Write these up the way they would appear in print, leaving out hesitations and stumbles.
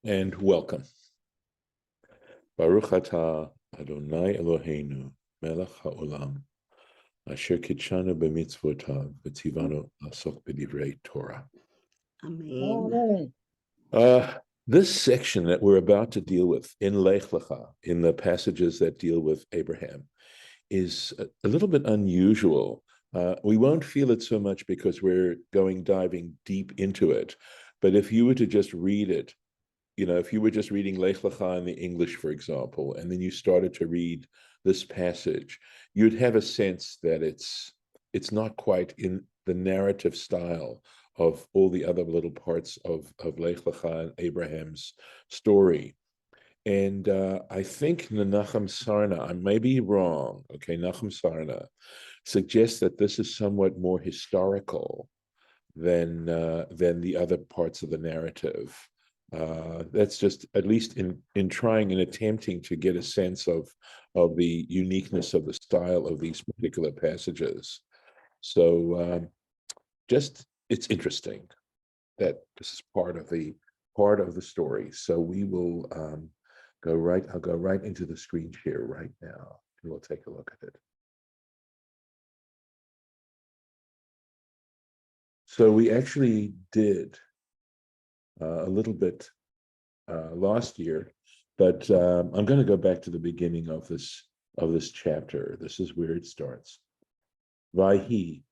And welcome. Baruch atah Adonai Eloheinu melech haolam asher kitshanu b'mitzvotav v'tzivanu la'asok b'divrei Torah. Amen. This section that we're about to deal with in Lech Lecha, in the passages that deal with Abraham, is a little bit unusual. We won't feel it so much because we're diving deep into it. But if you were to just read it, if you were just reading Lech Lecha in the English, for example, and then you started to read this passage, you'd have a sense that it's not quite in the narrative style of all the other little parts of Lech Lecha and Abraham's story. And I think Nachum Sarna, I may be wrong, okay, Nachum Sarna suggests that this is somewhat more historical than the other parts of the narrative. That's just, at least in trying and attempting to get a sense of the uniqueness of the style of these particular passages. So it's interesting that this is part of the story. So we will I'll go right into the screen share right now, and we'll take a look at it. So we actually did a little bit last year, but I'm going to go back to the beginning of this chapter. This is where it starts. Vayhi,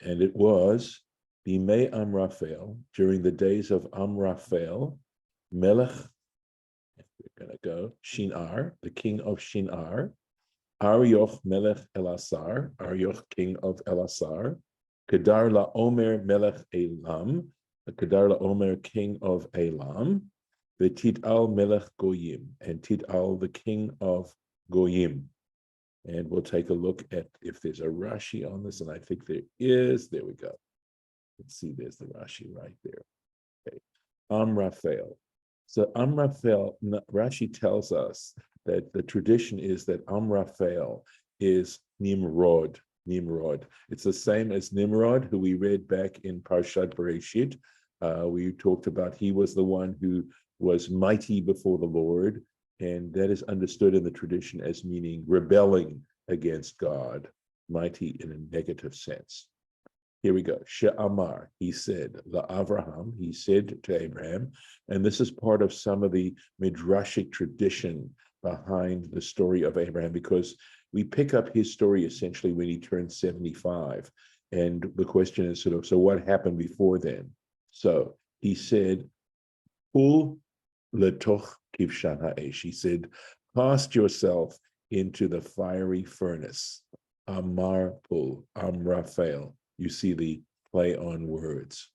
and it was Bimei Amraphel, during the days of Amraphel, Melech, we're going to go, Shinar, the king of Shinar, Arioch Melech Elasar, Arioch king of Elasar, Kedar LaOmer Melech Elam, Kedar LaOmer king of Elam, V'Tid'al Melech Goyim, and Tid'al the king of Goyim. And we'll take a look at if there's a Rashi on this, and I think there is. There we go. Let's see, there's the Rashi right there. Okay. Amraphel. So Amraphel, Rashi tells us that the tradition is that Amraphel is Nimrod. It's the same as Nimrod, who we read back in Parshat Bereshit. We talked about he was the one who was mighty before the Lord, and that is understood in the tradition as meaning rebelling against God, mighty in a negative sense. Here we go. She'amar, he said, Avraham, he said to Abraham, and this is part of some of the midrashic tradition behind the story of Abraham, because we pick up his story essentially when he turned 75. And the question is so what happened before then? So he said, Ul letoch kivshan ha'esh. He said, cast yourself into the fiery furnace. Amar pul, Amraphel. You see the play on words.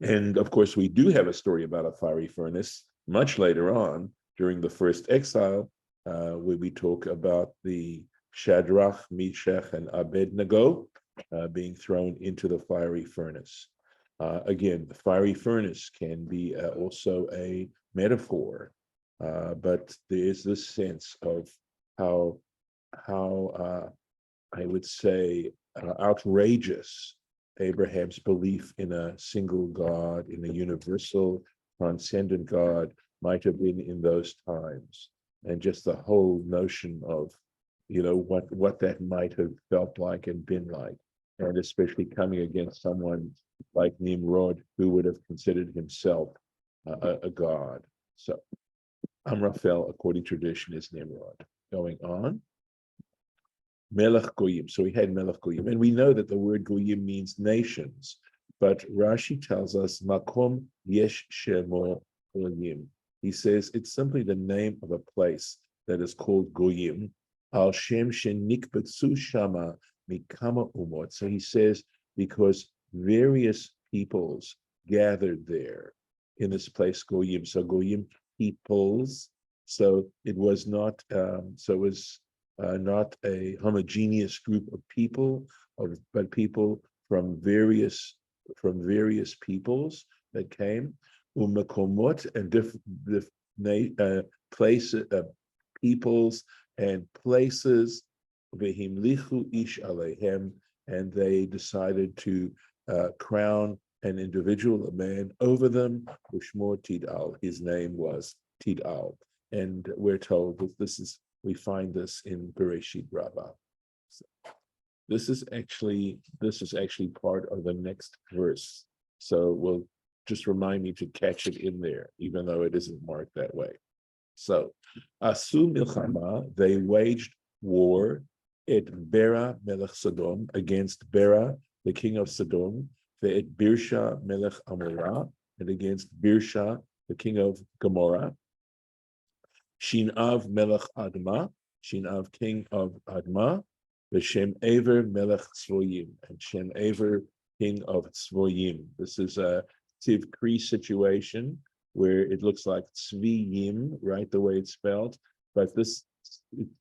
And of course, we do have a story about a fiery furnace much later on during the first exile, where we talk about the Shadrach, Meshach, and Abednego being thrown into the fiery furnace. Again, the fiery furnace can be also a metaphor, but there is this sense of how I would say outrageous Abraham's belief in a single God, in a universal, transcendent God, might have been in those times, and just the whole notion of, what that might have felt like and been like, and especially coming against someone like Nimrod, who would have considered himself a god. So Amraphel, according to tradition, is Nimrod. Going on. Melech Goyim. So we had Melech Goyim. And we know that the word Goyim means nations, but Rashi tells us Makom Yesh Shemo Goyim. He says it's simply the name of a place that is called Goyim. Al Shem Shenikbetsu Shama Mikama Umot. So he says because various peoples gathered there in this place Goyim. So Goyim, peoples. So it was not. Not a homogeneous group of people, but people from various peoples that came. Umakomot, and different places, peoples and places. Vehimlichu ish alehem, and they decided to crown an individual, a man over them, Ushmor Tidal. His name was Tidal. And we're told that we find this in Bereshit Rabbah. So this is actually part of the next verse. So we'll just remind me to catch it in there, even though it isn't marked that way. So, Asu Milchama, they waged war at Bera Melech Sodom against Bera, the king of Sodom, at Birsha Melech Amorah, and against Birsha, the king of Gomorrah. Shinav Melech Adma, Shinav king of Adma, the Shem Aver Melech Tzvoyim, and Shem Aver king of Tzvoyim. This is a Tivkri situation where it looks like Tzviyim, right, the way it's spelled, but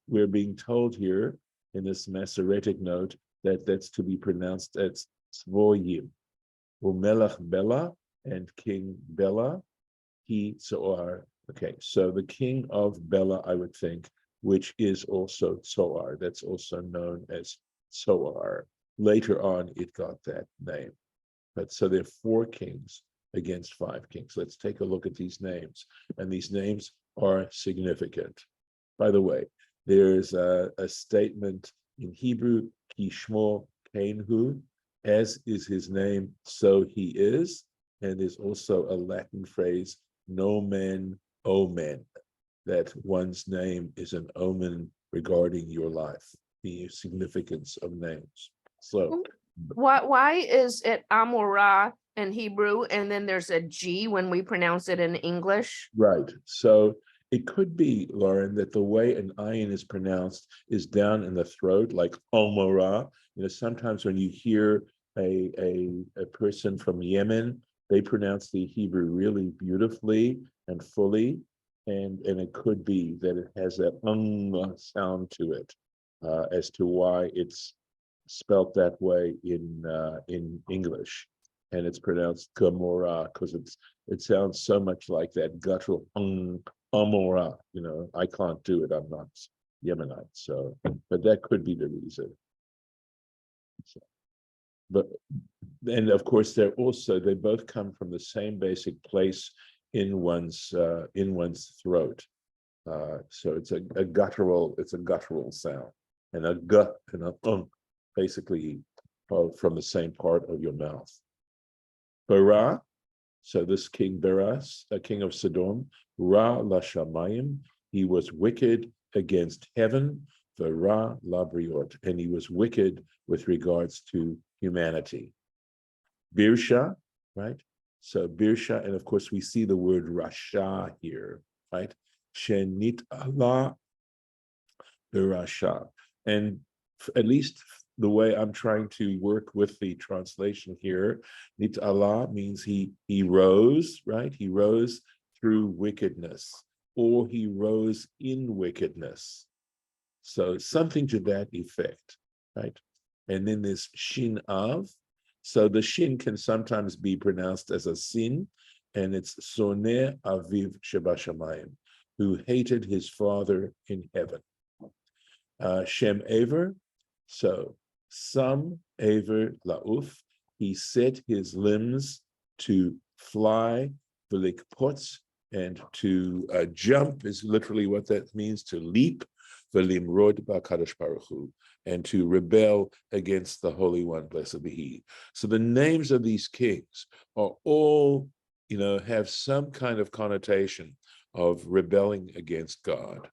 we're being told here in this Masoretic note that that's to be pronounced as Tzvoyim. Umelech Bela, and King Bela, he Tzoar. Okay, so the king of Bela, I would think, which is also Tzoar, that's also known as Tzoar. Later on, it got that name. But so there are 4 kings against 5 kings. Let's take a look at these names. And these names are significant. By the way, there's a statement in Hebrew, Kishmo Kainhu, as is his name, so he is. And there's also a Latin phrase, nomen omen, that one's name is an omen regarding your life, the significance of names. So why is it Amorah in Hebrew and then there's a G when we pronounce it in English? Right. So it could be, Lauren, that the way an ayin is pronounced is down in the throat, like Omorah. Sometimes when you hear a person from Yemen, they pronounce the Hebrew really beautifully and fully, and it could be that it has that sound to it, as to why it's spelt that way in English, and it's pronounced Gomorrah because it sounds so much like that guttural Amorah. I can't do it. I'm not Yemenite, so but that could be the reason. So, and of course they both come from the same basic place in one's throat. So it's a guttural sound, and a gut and a basically from the same part of your mouth. Bara, so this king Beras, a king of Sodom, Ra Lashamayim, he was wicked against heaven, the Ra Labriot, and he was wicked with regards to humanity. Birsha, right? So Birsha, and of course we see the word Rasha here, right? Shenit Allah Rasha. And at least the way I'm trying to work with the translation here, Nit Allah means he rose, right? He rose through wickedness, or he rose in wickedness. So something to that effect, right? And then there's Shin Av. So the Shin can sometimes be pronounced as a sin, and it's Soneh Aviv Sheba Shamayim, who hated his father in heaven. Shem Aver, so some Aver Lauf, he set his limbs to fly, Velikpots, and to jump is literally what that means, to leap, Velimrod Bakadosh Baruch Hu, and to rebel against the Holy One, blessed be He. So the names of these kings are all, have some kind of connotation of rebelling against God.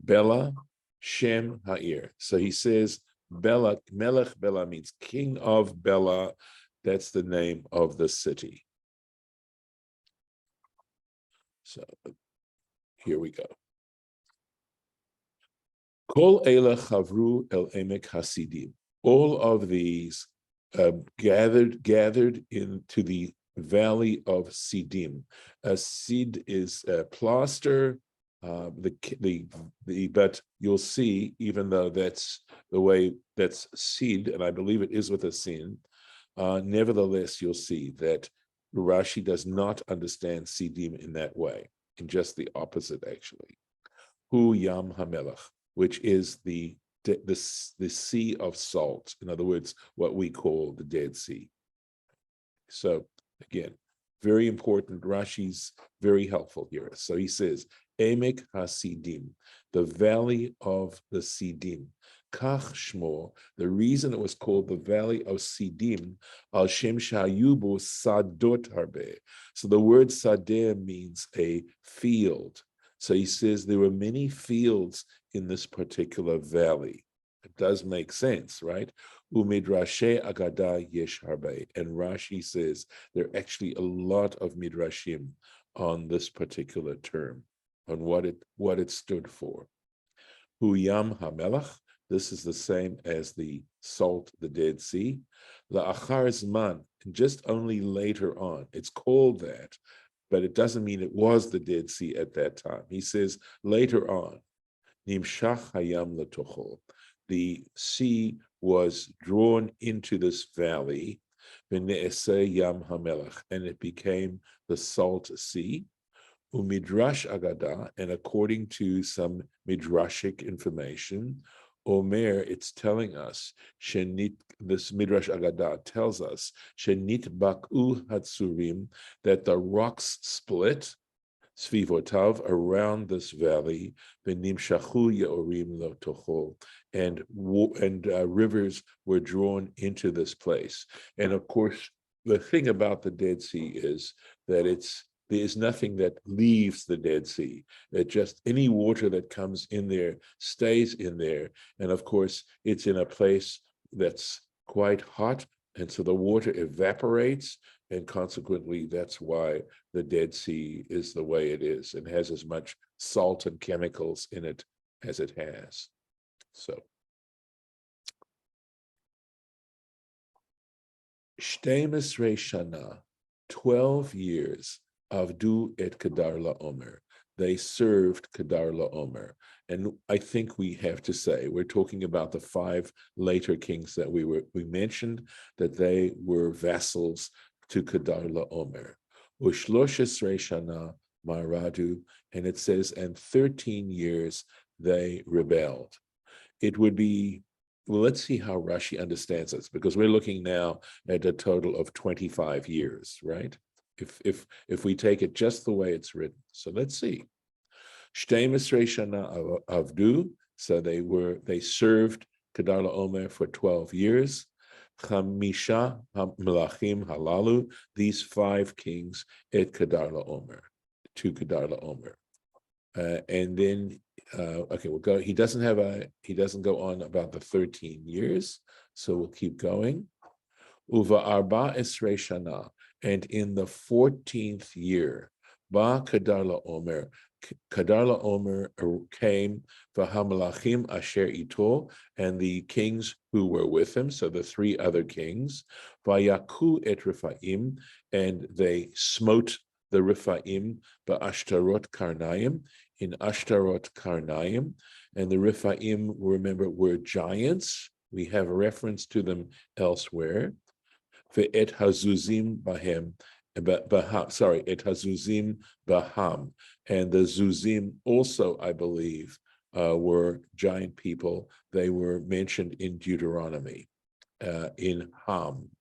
Bela, Shem Ha'ir. So he says, Bela, Melech Bela means king of Bela. That's the name of the city. So here we go. Kol Eila Chavru El Emek Hasidim. All of these gathered into the valley of Sidim. A Sid is a plaster. But you'll see, even though that's the way that's Sid, and I believe it is with a sin, nevertheless, you'll see that Rashi does not understand Sidim in that way, in just the opposite, actually. Hu Yam HaMelech, which is the sea of salt. In other words, what we call the Dead Sea. So again, very important. Rashi's very helpful here. So he says, Emek HaSidim, the valley of the Sidim. Kach Shmo, the reason it was called the valley of Sidim, al Shem Shayubu Sadot Harbe. So the word Sadeh means a field. So he says there were many fields in this particular valley. It does make sense, right? Umidrashe Agada Yesh Harbe. And Rashi says there are actually a lot of midrashim on this particular term, on what it stood for. Hu Yam HaMelach. This is the same as the salt, the Dead Sea. La'achar Zman, just only later on. It's called that, but it doesn't mean it was the Dead Sea at that time. He says later on, Nimshach Hayam Latocho. The sea was drawn into this valley, V'ne'eseh Yam HaMelach, and it became the Salt Sea. Umidrash Agada, and according to some midrashic information, Omer, it's telling us, this Midrash Agada tells us, Shenit Baku Hatsurim, that the rocks split, Svivotav, around this valley, Benimshachu Yeorim Lotocho, and rivers were drawn into this place. And of course, the thing about the Dead Sea is that there is nothing that leaves the Dead Sea. That just any water that comes in there stays in there. And of course, it's in a place that's quite hot. And so the water evaporates. And consequently, that's why the Dead Sea is the way it is and has as much salt and chemicals in it as it has. So, Shtemes Shana, 12 years. Avdu et Kedar LaOmer. They served Kedar LaOmer. And I think we have to say, we're talking about the 5 later kings that we mentioned, that they were vassals to Kedar LaOmer. Ushloshes Shana Maradu, and it says, and 13 years they rebelled. It would be, well, let's see how Rashi understands this, because we're looking now at a total of 25 years, right? If we take it just the way it's written. So let's see. Shtei Misrei Shana Avdu, so they served Kedar LaOmer for 12 years. Chamisha Melachim Halalu, these 5 kings at Kedar LaOmer, to Kedar LaOmer. And then okay, we'll go. He doesn't go on about the 13 years, so we'll keep going. Uva Arba Esrei Shana, and in the 14th year, Ba Kedar LaOmer came, V'hamalachim Asher Ito, and the kings who were with him, so the 3 other kings, Vayaku et Rephaim, and they smote the Rephaim, Ba'ashtarot Karnaim, in Ashtarot Karnaim, and the Rephaim, remember, were giants. We have a reference to them elsewhere. Et Hazuzim Bahem, et Hazuzim Baham, and the Zuzim also, I believe, were giant people. They were mentioned in Deuteronomy, in Ham.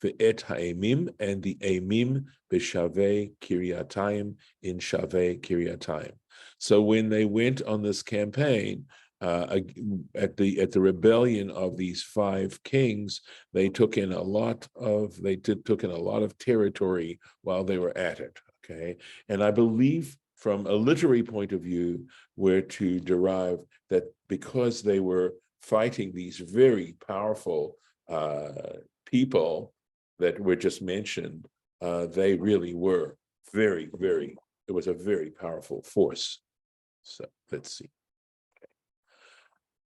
Ve'et ha'emim, and the emim b'shavei Kiryatayim, in Shavei Kiryatayim. So when they went on this campaign, at the rebellion of these 5 kings, they took in a lot of territory while they were at it. Okay, and I believe from a literary point of view, we're to derive that because they were fighting these very powerful people that were just mentioned, they really were very, very. It was a very powerful force. So let's see.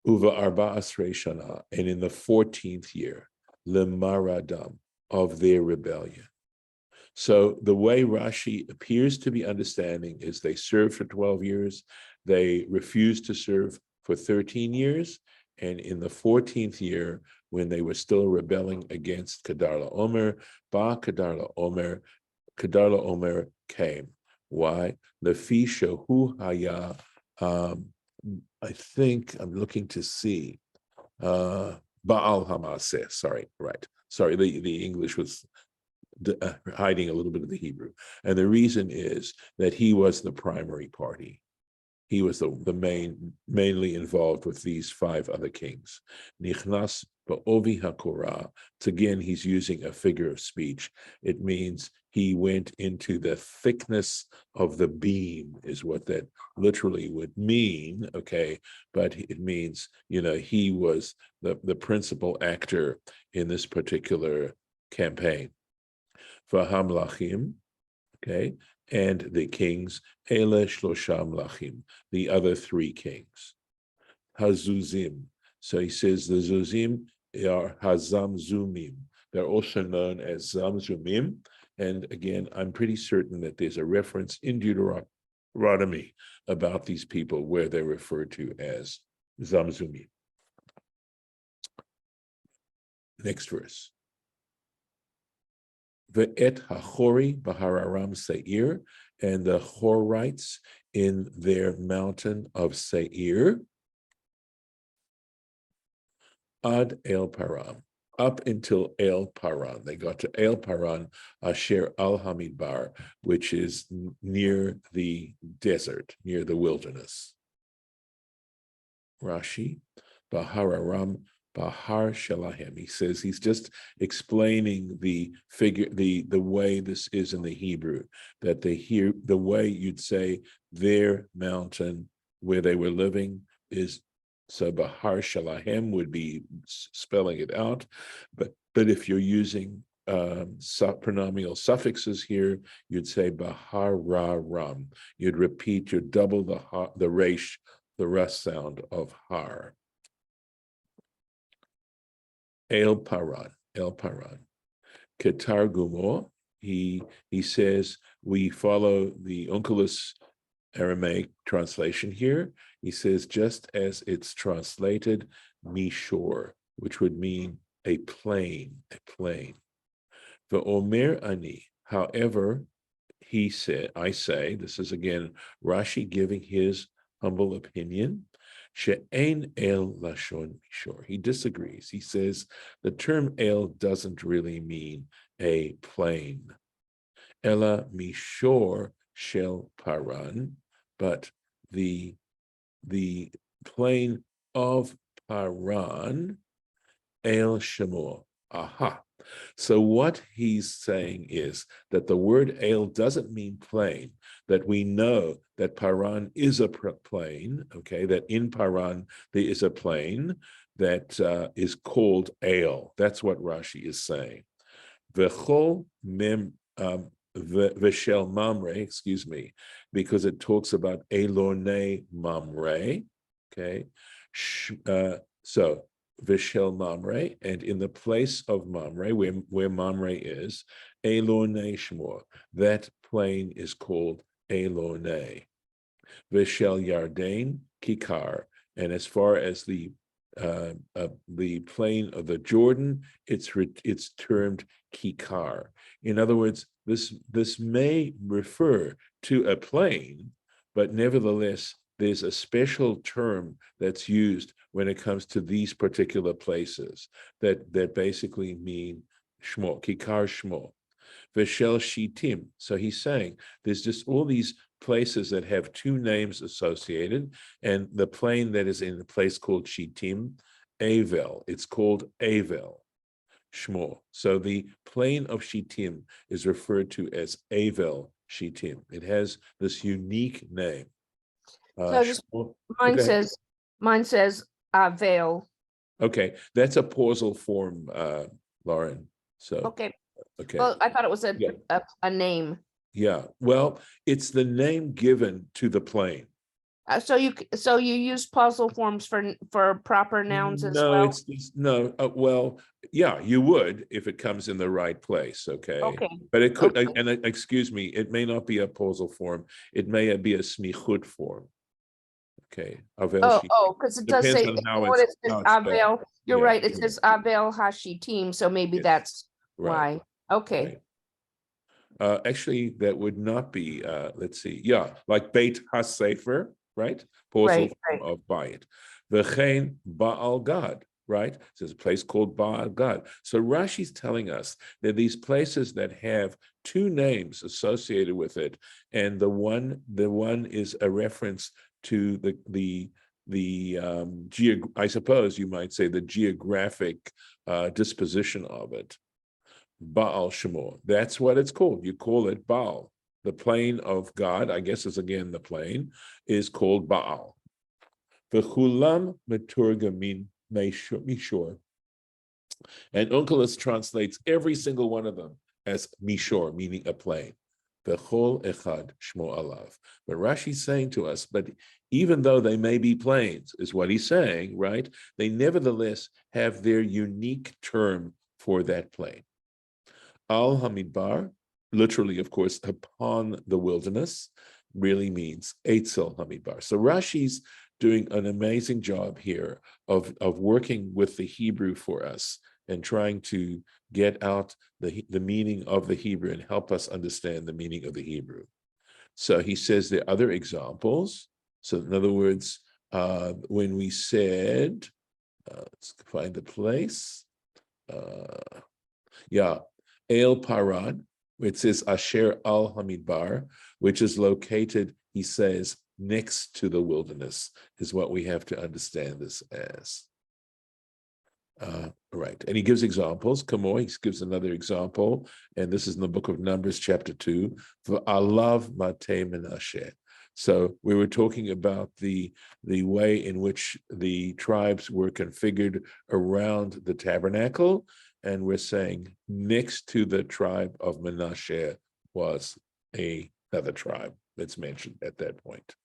Uva Arba Asrei Shana, and in the 14th year, Lemaradam, of their rebellion. So the way Rashi appears to be understanding is they served for 12 years, they refused to serve for 13 years, and in the 14th year, when they were still rebelling against Kedar LaOmer, Ba Kedar LaOmer came. Why? Lefi shehu haya. I think I'm looking to see Baal Hamaseh. Sorry, right. Sorry, the English was hiding a little bit of the Hebrew. And the reason is that he was the primary party. He was mainly involved with these 5 other kings. Nichnas ba'ovi hakora. Again, he's using a figure of speech. It means he went into the thickness of the beam, is what that literally would mean. Okay, but it means, he was the principal actor in this particular campaign. V'hamlachim, okay, and the kings, ele shlosham lachim, the other 3 kings. Hazuzim. So he says the Zuzim are Hazamzumim. They're also known as Zamzumim. And again, I'm pretty certain that there's a reference in Deuteronomy about these people where they're referred to as Zamzumim. Next verse. Ve'et hachori b'hararam Seir, and the Horites in their mountain of Seir, ad El Paran, up until El Paran. They got to El Paran, Asher al Hamidbar, which is near the desert, near the wilderness. Rashi, Bahararam, Bahar Shalahem. He says he's just explaining the figure, the way this is in the Hebrew, that the way you'd say their mountain where they were living is, so Bahar Shalahem would be spelling it out, but if you're using pronominal suffixes here, you'd say Bahararam. You'd double the resh, the rest sound of har. El Paran. Ketargumo, he says, we follow the Onkelos Aramaic translation here. He says, just as it's translated, mishor, which would mean a plain. The Omer Ani, however, I say, this is again Rashi giving his humble opinion, she'ein el lashon mishor. He disagrees. He says the term el doesn't really mean a plain. Ela mishor shel paran, but the plain of Paran, el shemor. Aha. So what he's saying is that the word el doesn't mean plain, that we know that Paran is a plain, okay, that in Paran there is a plain that is called el. That's what Rashi is saying. V'chol mem v'shel mamre, because it talks about elone mamre, okay. So Vishel Mamre, and in the place of Mamre, where Mamre is, Elone Shmor, that plain is called Elone. Vishel Yarden Kikar, and as far as the plain of the Jordan, it's termed Kikar. In other words, this may refer to a plain, but nevertheless, there's a special term that's used when it comes to these particular places that basically mean shmo, kikar shmo, veshel shitim. So he's saying there's just all these places that have 2 names associated, and the plain that is in the place called shitim, Avel. It's called Avel, shmo. So the plain of shitim is referred to as Avel shitim. It has this unique name. So just, mine says Avel. Okay, that's a pausal form, Lauren. So okay. Well, I thought it was a name. Yeah. Well, it's the name given to the plain. So you use pausal forms for proper nouns as well? No. Well, yeah, you would if it comes in the right place. Okay. But it could, and excuse me, it may not be a pausal form. It may be a smichut form. Okay. Because it does say Avel. You're right. It says Avel Hashitim. So maybe that's why. Okay. Right. Actually, that would not be. Let's see. Yeah, like Beit HaSefer, right? Pausal form of Bayit. V'chein Baal Gad. right? So there's a place called Baal God. So Rashi's telling us that these places that have two names associated with it, and the one is a reference to I suppose you might say the geographic disposition of it. Baal Shemor. That's what it's called. You call it Baal. The plain of God, I guess is again the plain, is called Baal. V'chulam meturgamin mishor. And Onkelos translates every single one of them as mishor, meaning a plain. V'chol echad shmo alav. But Rashi's saying to us, but even though they may be plains, is what he's saying, right? They nevertheless have their unique term for that plain. Al Hamidbar, literally, of course, upon the wilderness, really means Eitzel Hamidbar. So Rashi's doing an amazing job here of working with the Hebrew for us and trying to get out the meaning of the Hebrew and help us understand the meaning of the Hebrew. So he says there are other examples. So in other words, when we said, let's find the place. El Paran, which says Asher al Hamidbar, which is located, he says, next to the wilderness, is what we have to understand this as. Right, and he gives examples. Kamor, he gives another example, and this is in the book of Numbers, chapter 2, for Alav Mate Menashe. So we were talking about the way in which the tribes were configured around the tabernacle, and we're saying next to the tribe of Menashe was another tribe that's mentioned at that point.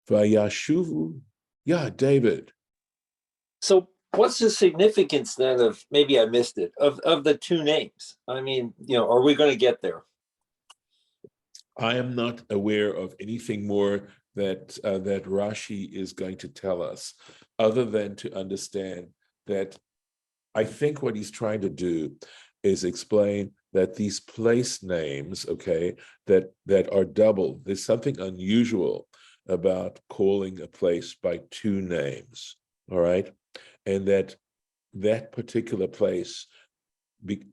Vayashuvu, David. So what's the significance then of, maybe I missed it, of the two names? I mean, are we going to get there? I am not aware of anything more that Rashi is going to tell us, other than to understand that I think what he's trying to do is explain that these place names, okay, that are double. There's something unusual about calling a place by two names, all right, and that particular place,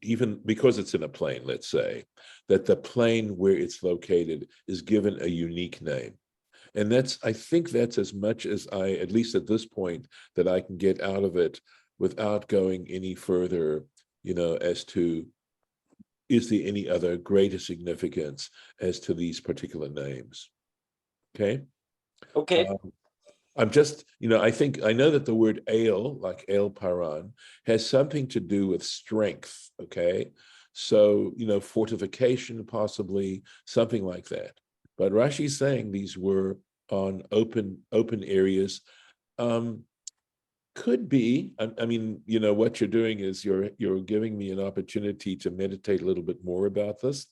even because it's in a plain, let's say, that the plain where it's located is given a unique name. And I think that's as much as I, at least at this point, that I can get out of it without going any further, as to, is there any other greater significance as to these particular names? Okay. I'm just, I know that the word El, like El Paran, has something to do with strength, okay? So, fortification, possibly, something like that. But Rashi's saying these were on open areas. Could be, I mean, what you're doing is you're giving me an opportunity to meditate a little bit more about this.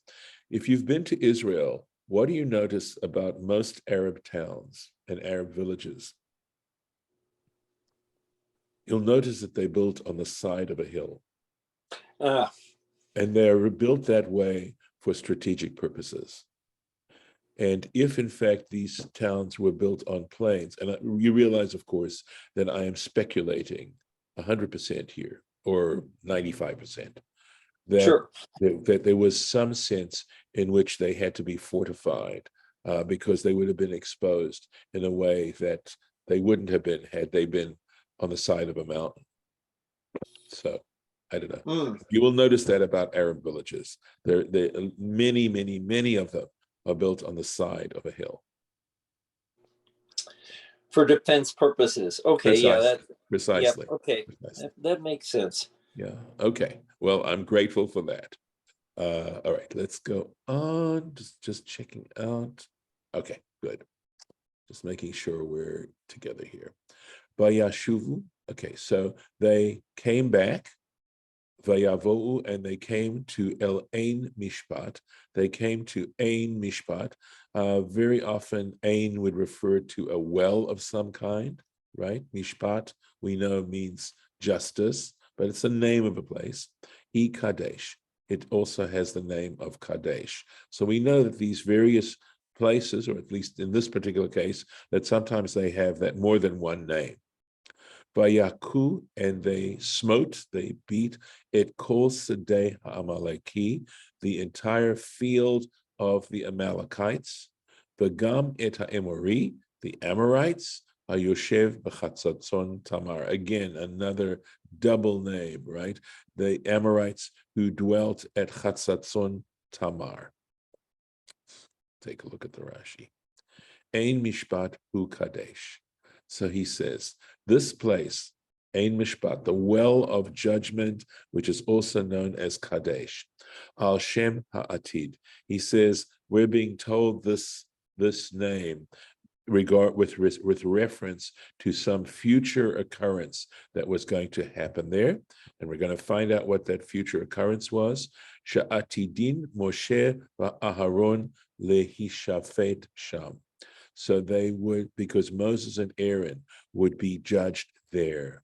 If you've been to Israel, what do you notice about most Arab towns and Arab villages? You'll notice that they're built on the side of a hill. And they're built that way for strategic purposes. And if, in fact, these towns were built on plains, and you realize, of course, that I am speculating 100% here, or 95%, that, sure, that there was some sense in which they had to be fortified because they would have been exposed in a way that they wouldn't have been had they been on the side of a mountain. So I don't know. You will notice that about Arab villages. There many of them are built on the side of a hill. For defense purposes. Okay, precisely. Yeah, okay, Precisely. That makes sense. Yeah, okay. Well, I'm grateful for that. All right, let's go on. Just checking out. Okay, good. Just making sure we're together here. Vayashuvu. Okay, so they came back. Vayavohu, and they came to El Ein Mishpat. They came to Ein Mishpat. Very often, Ein would refer to a well of some kind, right? Mishpat, we know, means justice, but it's the name of a place. I Kadesh. It also has the name of Kadesh. So we know that these various places, or at least in this particular case, that sometimes they have that more than one name. Vayaku, and they smote, they beat it kol sedei ha'amaleki, the entire field of the Amalekites. V'gam et ha'emori, the Amorites. Hayoshev b'chatzatzon Tamar. Again, another double name, right? The Amorites who dwelt at Chatzatzon Tamar. Take a look at the Rashi. Ein mishpat hu kadesh. So he says, this place, Ein mishpat, the well of judgment, which is also known as Kadesh, al shem ha'atid. He says, we're being told this name with reference to some future occurrence that was going to happen there, and we're going to find out what that future occurrence was. Sha'atidin Moshe va'Aharon lehishafet sham. So they would, because Moses and Aaron would be judged there.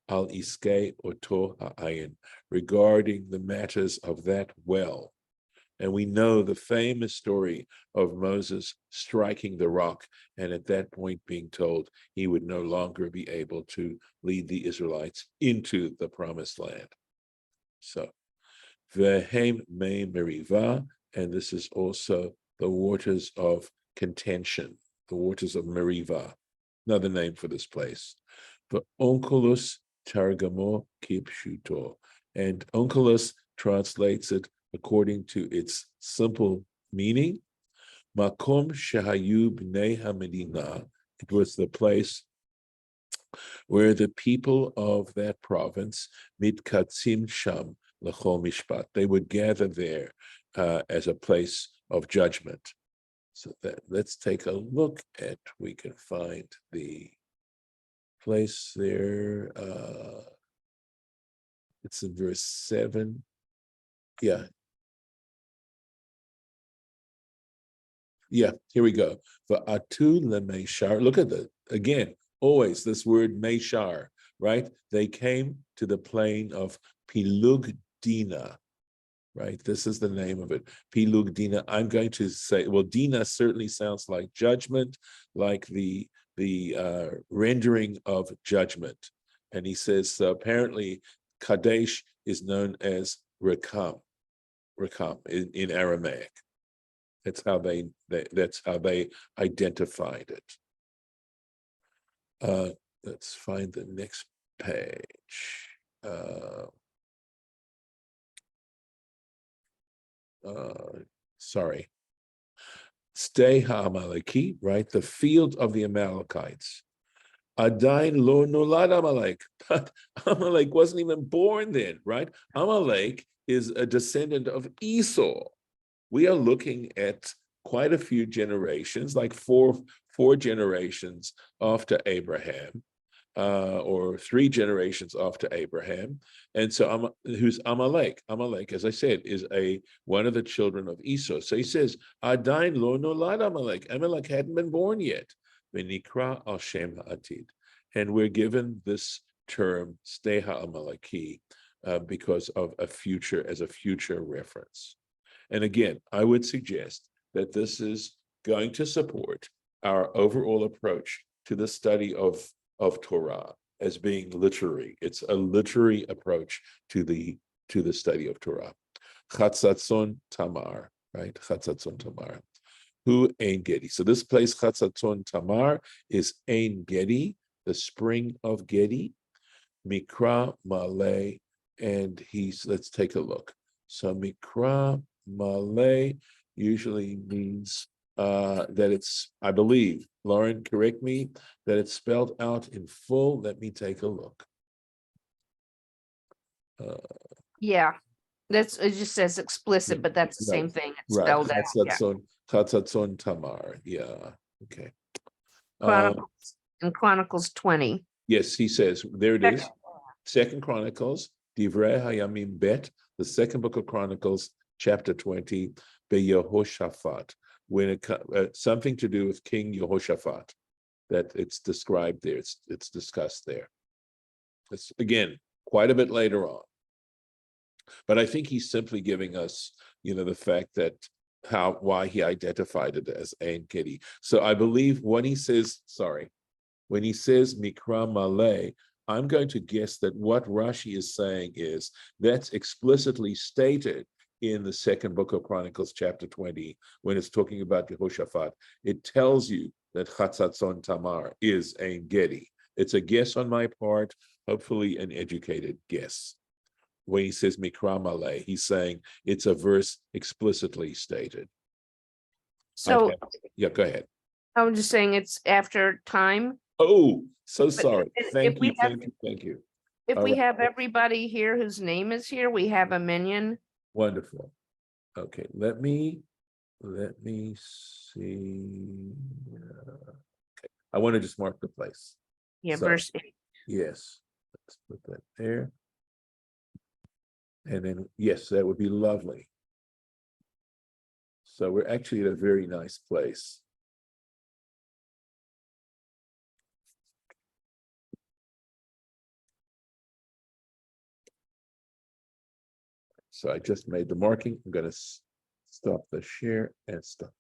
Al iskei oto ha'ayin, regarding the matters of that well. And we know the famous story of Moses striking the rock, and at that point being told he would no longer be able to lead the Israelites into the promised land. So, Vehem me meriva, and this is also the waters of contention, the waters of Meriva, another name for this place. But Onkelos targamo kipshuto, and Onkelos translates it according to its simple meaning. Makom shehayu bnei hamedina. It was the place where the people of that province mitkatzim sham lechol mishpat. They would gather there as a place of judgment. So let's take a look at, we can find the place there. It's in verse 7. Yeah, here we go. Va'atu lemeshar. Look at that again. Always this word meshar, right? They came to the plain of Pilug Dina, right? This is the name of it. Pilug Dina. I'm going to say, well, Dina certainly sounds like judgment, like the rendering of judgment. And he says, so apparently Kadesh is known as Rekam in Aramaic. That's how they identified it. Let's find the next page. Sorry. Stay ha'amaleki, right? The field of the Amalekites. Adain lo nolad Amalek, but Amalek wasn't even born then, right? Amalek is a descendant of Esau. We are looking at quite a few generations, like four generations after Abraham, or 3 generations after Abraham. And so who's Amalek? Amalek, as I said, is one of the children of Esau. So he says, Adain lo nolad Amalek. Amalek hadn't been born yet. V'nikra al shem ha'atid. And we're given this term, stei ha'amaleki, because of a future reference. And again, I would suggest that this is going to support our overall approach to the study of Torah as being literary. It's a literary approach to the study of Torah. Chatzatzon Tamar, right? Chatzatzon Tamar. Hu Ein Gedi. So this place, Chatzatzon Tamar, is Ein Gedi, the spring of Gedi. Mikra Malay, and let's take a look. So Mikra Malay usually means that it's, I believe, Lauren, correct me, that it's spelled out in full. Let me take a look. Yeah, it just says explicit, but that's the same thing. It's spelled out. Chatzatzon Tamar. Yeah. Okay. Chronicles 20. Yes, he says, there it is. 2 Chronicles, Divrei Hayamim Bet, the second book of Chronicles, chapter 20, Yehoshaphat, when it something to do with King Yehoshaphat, that it's described there, it's discussed there. It's again quite a bit later on, but I think he's simply giving us, the fact that why he identified it as Ein Gedi. So I believe when he says Mikra Malay, I'm going to guess that what Rashi is saying is that's explicitly stated in the second book of Chronicles, chapter 20, when it's talking about Jehoshaphat. It tells you that Chatzatzon Tamar is Ein Gedi. It's a guess on my part, hopefully an educated guess. When he says Mikra Malay, he's saying it's a verse explicitly stated. So yeah, go ahead. I'm just saying it's after time. Oh, so sorry. Thank you. If All we right. have everybody here whose name is here, we have a minion. Wonderful. Okay, let me see. Okay, I want to just mark the place. Yeah, So, verse 8. yes, let's put that there. And then, yes, that would be lovely. So we're actually at a very nice place. So I just made the marking. I'm going to stop the share and stop